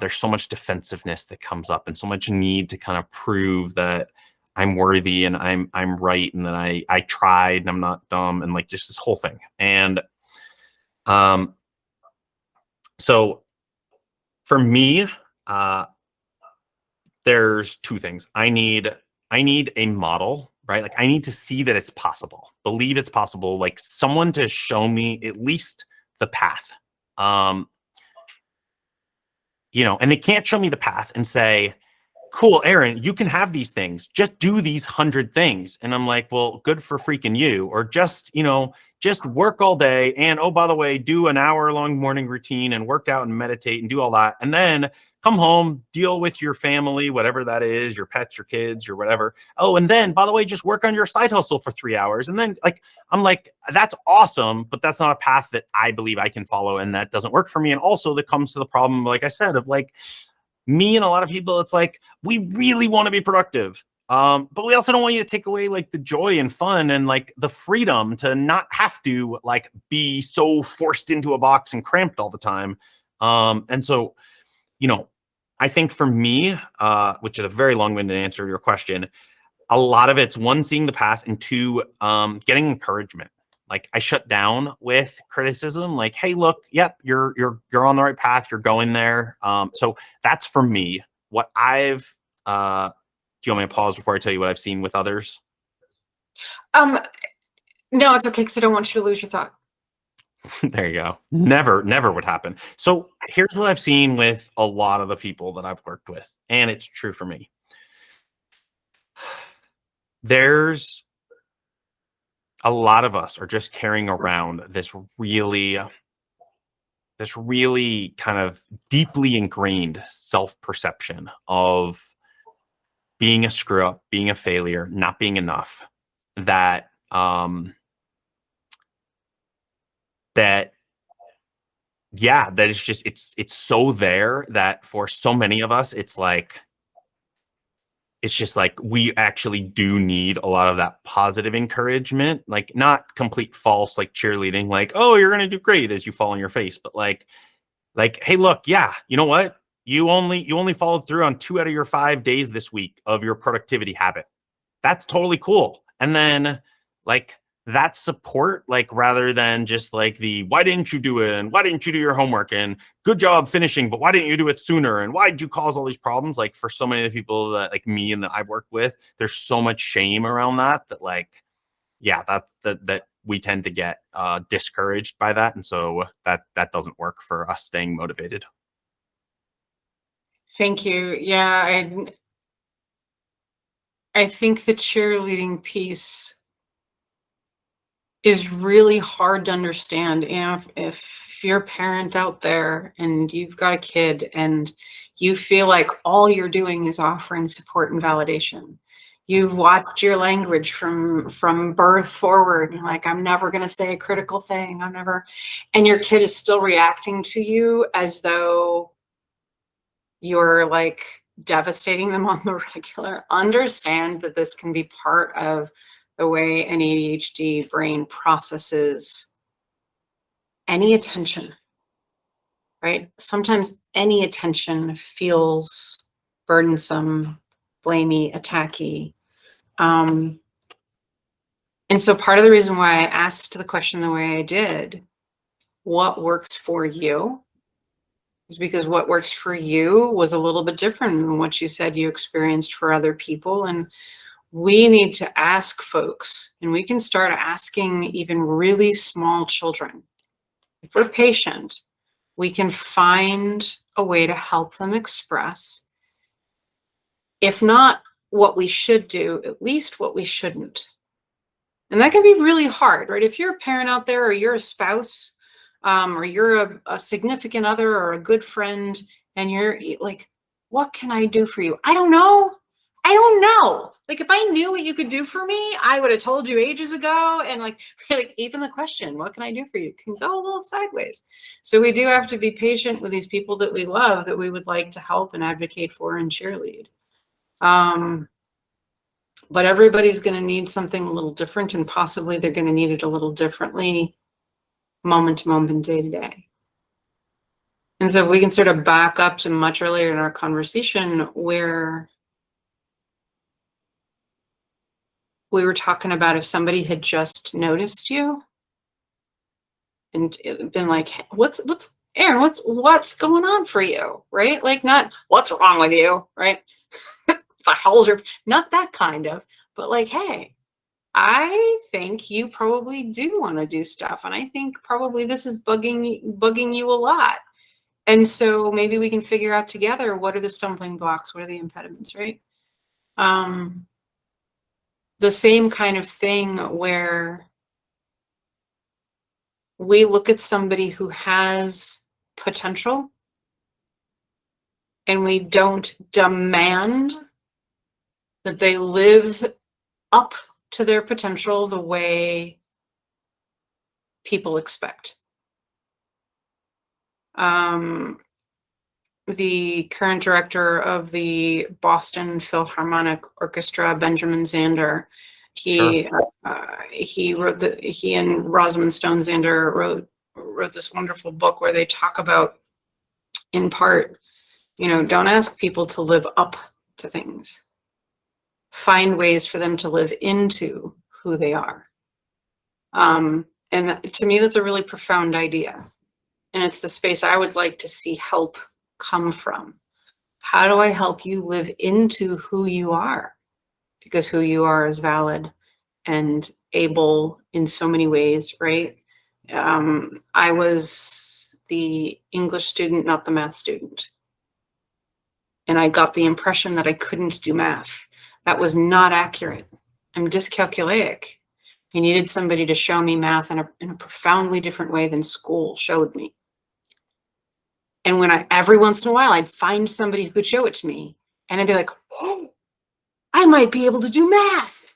there's so much defensiveness that comes up and so much need to kind of prove that I'm worthy and I'm right and that I tried and I'm not dumb and like just this whole thing. And um so for me, uh there's two things. I need a model, right? Like I need to see that it's possible, believe it's possible, like someone to show me at least the path. Um, and they can't show me the path and say, cool, Aron, you can have these things. Just do these 100 things. And I'm like, well, good for freaking you. Or just work all day. And oh, by the way, do an hour-long morning routine and work out and meditate and do all that. And then come home, deal with your family, whatever that is, your pets, your kids, or whatever. Oh, and then, by the way, just work on your side hustle for 3 hours. And then I'm like, that's awesome, but that's not a path that I believe I can follow. And that doesn't work for me. And also that comes to the problem, like I said, of like, me and a lot of people, it's like, we really want to be productive. But we also don't want you to take away like the joy and fun and like the freedom to not have to like be so forced into a box and cramped all the time. And so, I think for me, which is a very long-winded answer to your question, a lot of it's one, seeing the path, and two, getting encouragement. Like I shut down with criticism, like, hey, look, yep, you're on the right path, you're going there. So that's for me. What I've do you want me to pause before I tell you what I've seen with others? Um, no, it's okay because I don't want you to lose your thought. There you go. Never would happen. So here's what I've seen with a lot of the people that I've worked with, and it's true for me. There's a lot of us are just carrying around this really kind of deeply ingrained self-perception of being a screw up, being a failure, not being enough, that that yeah, that is just it's so there that for so many of us it's just like we actually do need a lot of that positive encouragement, like not complete false like cheerleading, like, oh, you're gonna do great as you fall on your face, but like, hey, look, yeah, you know what? You only followed through on 2 out of your 5 days this week of your productivity habit. That's totally cool. And then like that support, like rather than just like the why didn't you do it and why didn't you do your homework and good job finishing, but why didn't you do it sooner? And why did you cause all these problems? Like for so many of the people that like me and that I've worked with, there's so much shame around that like, yeah, that we tend to get discouraged by that. And so that doesn't work for us staying motivated. Thank you. Yeah, I think the cheerleading piece is really hard to understand. If you're a parent out there and you've got a kid and you feel like all you're doing is offering support and validation, you've watched your language from birth forward. You're like, I'm never going to say a critical thing. And your kid is still reacting to you as though you're like devastating them on the regular. Understand that this can be part of the way an ADHD brain processes any attention, right? Sometimes any attention feels burdensome, blamey, attacky. And so part of the reason why I asked the question the way I did, what works for you, is because what works for you was a little bit different than what you said you experienced for other people. And we need to ask folks, and we can start asking even really small children. If we're patient, we can find a way to help them express, if not what we should do, at least what we shouldn't. And that can be really hard, right? If you're a parent out there, or you're a spouse, or you're a significant other or a good friend, and you're like, what can I do for you? I don't know. I don't know. Like, if I knew what you could do for me, I would have told you ages ago. And like even the question, what can I do for you, can go a little sideways. So we do have to be patient with these people that we love, that we would like to help and advocate for and cheerlead. But everybody's going to need something a little different, and possibly they're going to need it a little differently, moment to moment, day to day. And so we can sort of back up to much earlier in our conversation, where we were talking about if somebody had just noticed you and been like, hey, what's Aron, what's going on for you, right? Like, not what's wrong with you, right? The hell's your, not that kind of, but like, hey, I think you probably do want to do stuff, and I think probably this is bugging you a lot. And so maybe we can figure out together, what are the stumbling blocks, what are the impediments, right? The same kind of thing where we look at somebody who has potential, and we don't demand that they live up to their potential the way people expect. The current director of the Boston Philharmonic Orchestra, Benjamin Zander, he and Rosamund Stone Zander wrote this wonderful book where they talk about, in part, don't ask people to live up to things. Find ways for them to live into who they are. And to me, that's a really profound idea. And it's the space I would like to see help come from. How do I help you live into who you are? Because who you are is valid and able in so many ways, right? I was the English student, not the math student. And I got the impression that I couldn't do math. That was not accurate. I'm dyscalculic. I needed somebody to show me math in a profoundly different way than school showed me. And when every once in a while, I'd find somebody who could show it to me, and I'd be like, oh, I might be able to do math.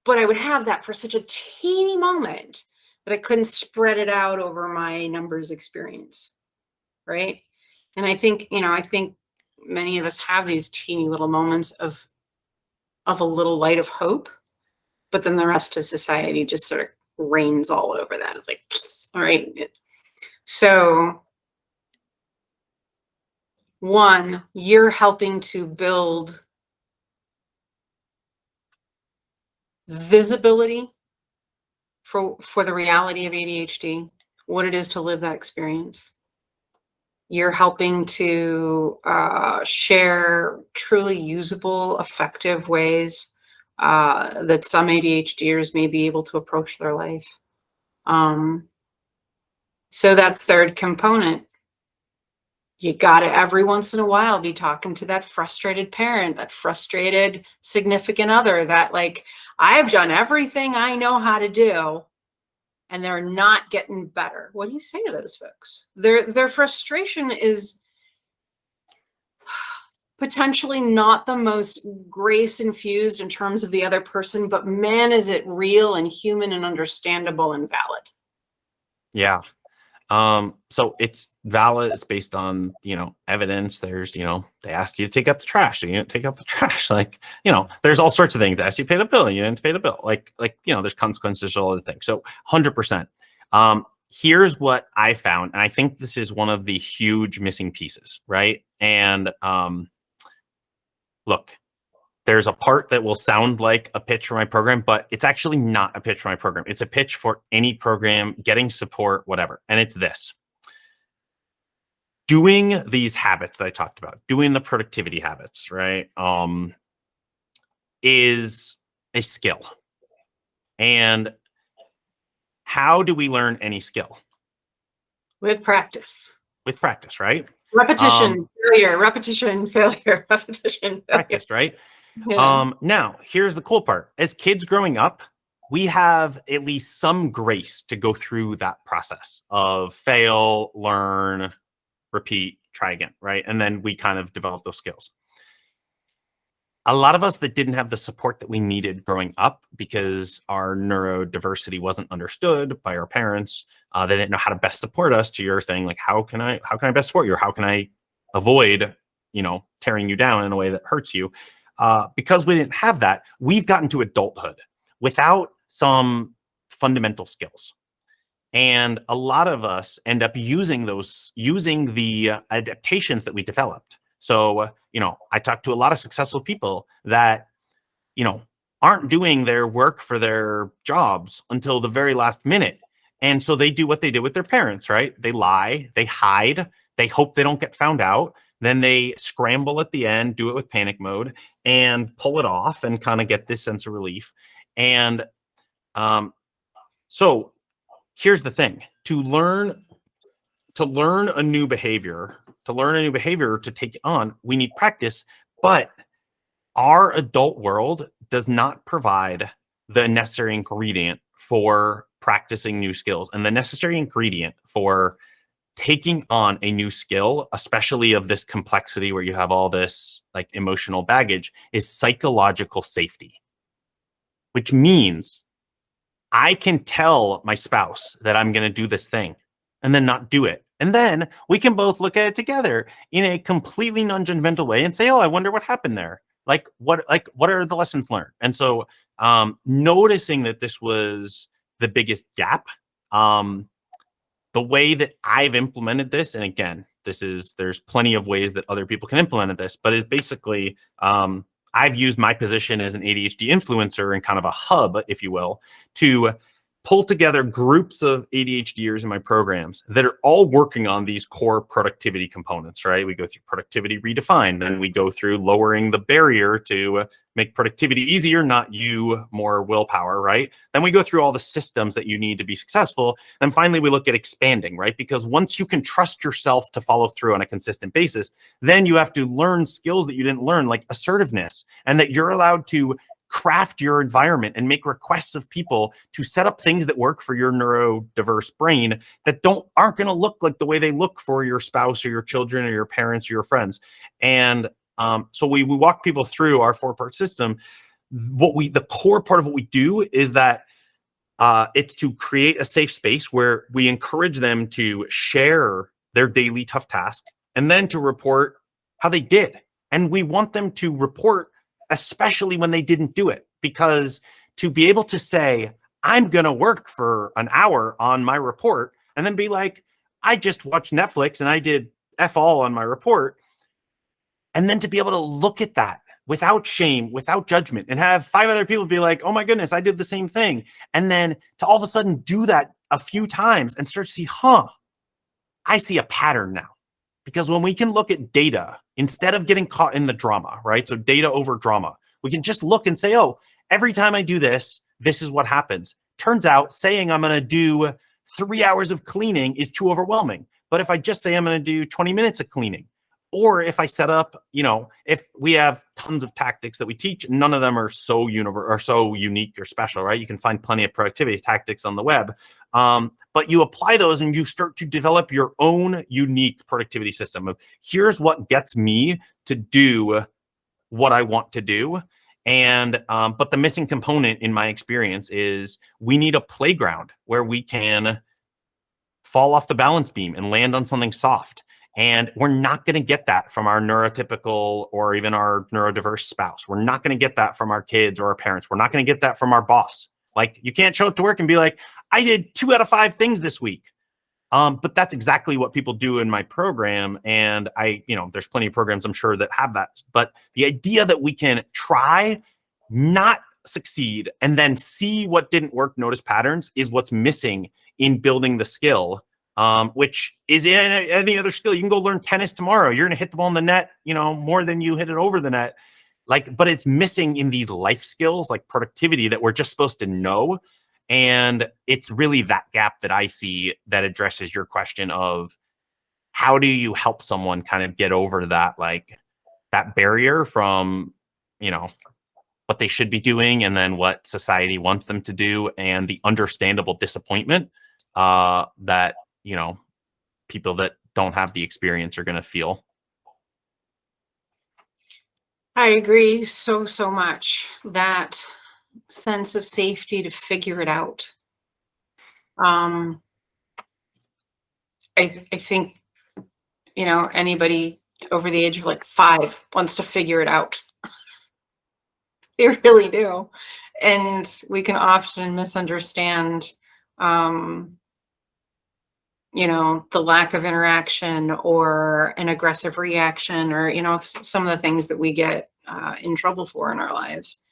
But I would have that for such a teeny moment that I couldn't spread it out over my numbers experience, right? And I think many of us have these teeny little moments of a little light of hope, but then the rest of society just sort of rains all over that. It's like, all right. So, one, you're helping to build visibility for the reality of ADHD, what it is to live that experience. You're helping to share truly usable, effective ways that some ADHDers may be able to approach their life. So that third component, you got to every once in a while be talking to that frustrated parent, that frustrated significant other, that like, I've done everything I know how to do and they're not getting better. What do you say to those folks? Their frustration is potentially not the most grace infused in terms of the other person, but man, is it real and human and understandable and valid. Yeah. So it's valid. It's based on, evidence. There's, they asked you to take out the trash and you didn't take out the trash. Like, there's all sorts of things. They asked you to pay the bill and you didn't pay the bill. Like, there's consequences to all the things. So 100%. Here's what I found. And I think this is one of the huge missing pieces. Right. And, look, there's a part that will sound like a pitch for my program, but it's actually not a pitch for my program. It's a pitch for any program, getting support, whatever. And it's this. Doing these habits that I talked about, doing the productivity habits, right, is a skill. And how do we learn any skill? With practice. With practice, right? Repetition, failure, repetition, failure, repetition, failure. Practice, right? Yeah. Now, here's the cool part. As kids growing up, we have at least some grace to go through that process of fail, learn, repeat, try again, right? And then we kind of develop those skills. A lot of us that didn't have the support that we needed growing up because our neurodiversity wasn't understood by our parents. They didn't know how to best support us, to your thing. Like, how can I best support you? Or how can I avoid, tearing you down in a way that hurts you? Because we didn't have that, we've gotten to adulthood without some fundamental skills. And a lot of us end up using the adaptations that we developed. So, I talk to a lot of successful people that, aren't doing their work for their jobs until the very last minute. And so they do what they did with their parents, right? They lie, they hide, they hope they don't get found out. Then they scramble at the end, do it with panic mode, and pull it off and kind of get this sense of relief. And so here's the thing: to learn a new behavior, to take it on, we need practice. But our adult world does not provide the necessary ingredient for practicing new skills. And the necessary ingredient for taking on a new skill, especially of this complexity where you have all this like emotional baggage, is psychological safety, which means I can tell my spouse that I'm going to do this thing and then not do it. And then we can both look at it together in a completely non-judgmental way and say, oh, I wonder what happened there. What are the lessons learned? And so noticing that this was the biggest gap, the way that I've implemented this, and again, there's plenty of ways that other people can implement this, but is basically, I've used my position as an ADHD influencer and kind of a hub, if you will, to pull together groups of ADHDers in my programs that are all working on these core productivity components, right? We go through productivity redefined, then we go through lowering the barrier to make productivity easier, not you more willpower, right? Then we go through all the systems that you need to be successful. Then finally, we look at expanding, right? Because once you can trust yourself to follow through on a consistent basis, then you have to learn skills that you didn't learn, like assertiveness, and that you're allowed to craft your environment and make requests of people to set up things that work for your neurodiverse brain that aren't going to look like the way they look for your spouse or your children or your parents or your friends. And so we walk people through our 4-part system. The core part of what we do is that it's to create a safe space where we encourage them to share their daily tough task and then to report how they did. And we want them to report especially when they didn't do it, because to be able to say, I'm going to work for an hour on my report and then be like, I just watched Netflix and I did F all on my report. And then to be able to look at that without shame, without judgment, and have 5 other people be like, oh my goodness, I did the same thing. And then to all of a sudden do that a few times and start to see, I see a pattern now. Because when we can look at data, instead of getting caught in the drama, right? So data over drama, we can just look and say, oh, every time I do this, this is what happens. Turns out saying I'm going to do 3 hours of cleaning is too overwhelming. But if I just say I'm going to do 20 minutes of cleaning, or if I set up, if we have tons of tactics that we teach, none of them are so unique or special, right? You can find plenty of productivity tactics on the web. But you apply those and you start to develop your own unique productivity system of here's what gets me to do what I want to do. And but the missing component in my experience is we need a playground where we can fall off the balance beam and land on something soft. And we're not going to get that from our neurotypical or even our neurodiverse spouse. We're not going to get that from our kids or our parents. We're not going to get that from our boss. Like, you can't show up to work and be like, I did 2 out of 5 things this week. But that's exactly what people do in my program. And there's plenty of programs I'm sure that have that. But the idea that we can try, not succeed, and then see what didn't work, notice patterns, is what's missing in building the skill, which is in any other skill. You can go learn tennis tomorrow. You're going to hit the ball in the net, more than you hit it over the net. But it's missing in these life skills like productivity that we're just supposed to know. And it's really that gap that I see that addresses your question of how do you help someone kind of get over that, that barrier from, what they should be doing and then what society wants them to do, and the understandable disappointment that, people that don't have the experience are going to feel. I agree so much. That sense of safety to figure it out. I think, anybody over the age of 5 wants to figure it out. They really do. And we can often misunderstand, the lack of interaction or an aggressive reaction, or, some of the things that we get in trouble for in our lives.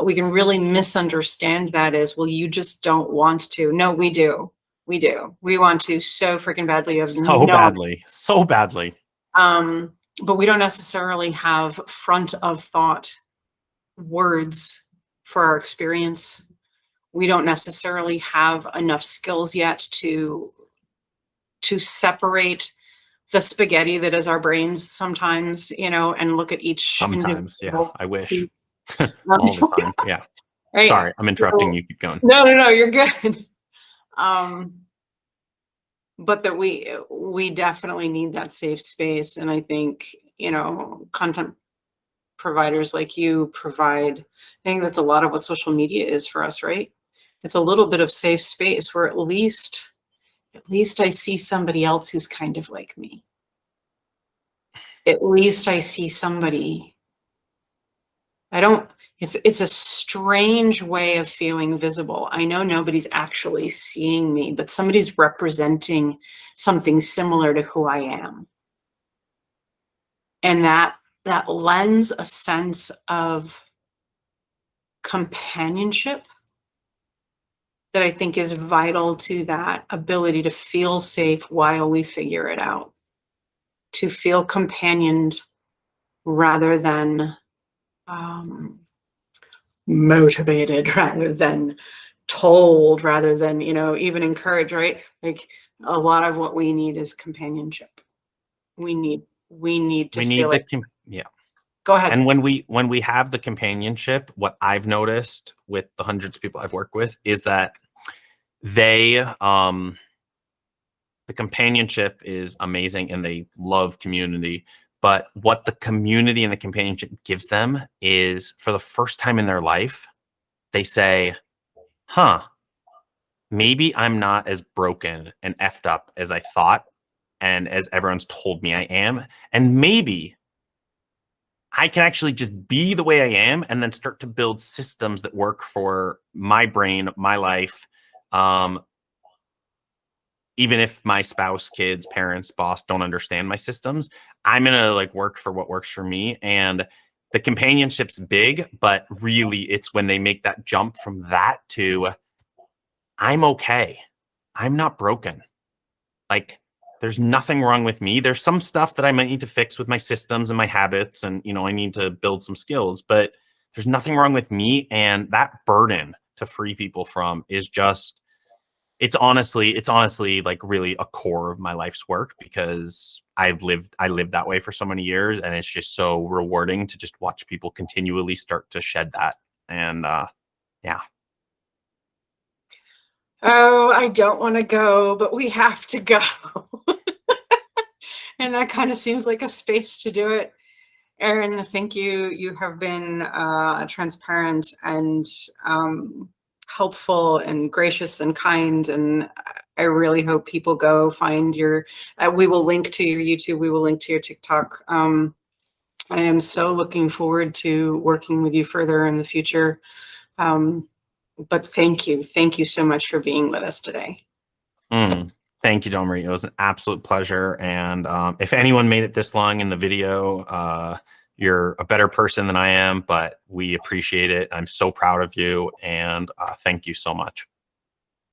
We can really misunderstand that as, well, you just don't want to. No, we do. We do. We want to so freaking badly. So badly. But we don't necessarily have front of thought words for our experience. We don't necessarily have enough skills yet to separate the spaghetti that is our brains sometimes, and look at each. Sometimes, yeah. I wish. All the time. Yeah. Right. Sorry, I'm interrupting you. Keep going. No, you're good. But that we definitely need that safe space. And I think, content providers like you provide, I think that's a lot of what social media is for us, right? It's a little bit of safe space where at least I see somebody else who's kind of like me. At least I see somebody. It's a strange way of feeling visible. I know nobody's actually seeing me, but somebody's representing something similar to who I am. And that lends a sense of companionship that I think is vital to that ability to feel safe while we figure it out. To feel companioned rather than motivated, rather than told, rather than, even encouraged, right? Like, a lot of what we need is companionship. We need to feel it. Yeah. Go ahead. And when we have the companionship, what I've noticed with the hundreds of people I've worked with is that the companionship is amazing and they love community. But what the community and the companionship gives them is, for the first time in their life, they say, maybe I'm not as broken and effed up as I thought and as everyone's told me I am. And maybe I can actually just be the way I am and then start to build systems that work for my brain, my life. Even if my spouse, kids, parents, boss don't understand my systems, I'm going to work for what works for me. And the companionship's big, but really it's when they make that jump from that to, I'm okay. I'm not broken. There's nothing wrong with me. There's some stuff that I might need to fix with my systems and my habits. And, I need to build some skills, but there's nothing wrong with me. And that burden to free people from is just, it's honestly really a core of my life's work, because I lived that way for so many years. And it's just so rewarding to just watch people continually start to shed that. And yeah. Oh, I don't want to go, but we have to go. And that kind of seems like a space to do it. Aron, thank you. You have been transparent and helpful and gracious and kind. And I really hope people go find your, we will link to your YouTube. We will link to your TikTok. I am so looking forward to working with you further in the future. But thank you. Thank you so much for being with us today. Thank you, Don Marie. It was an absolute pleasure. And if anyone made it this long in the video, you're a better person than I am, but we appreciate it. I'm so proud of you, and thank you so much.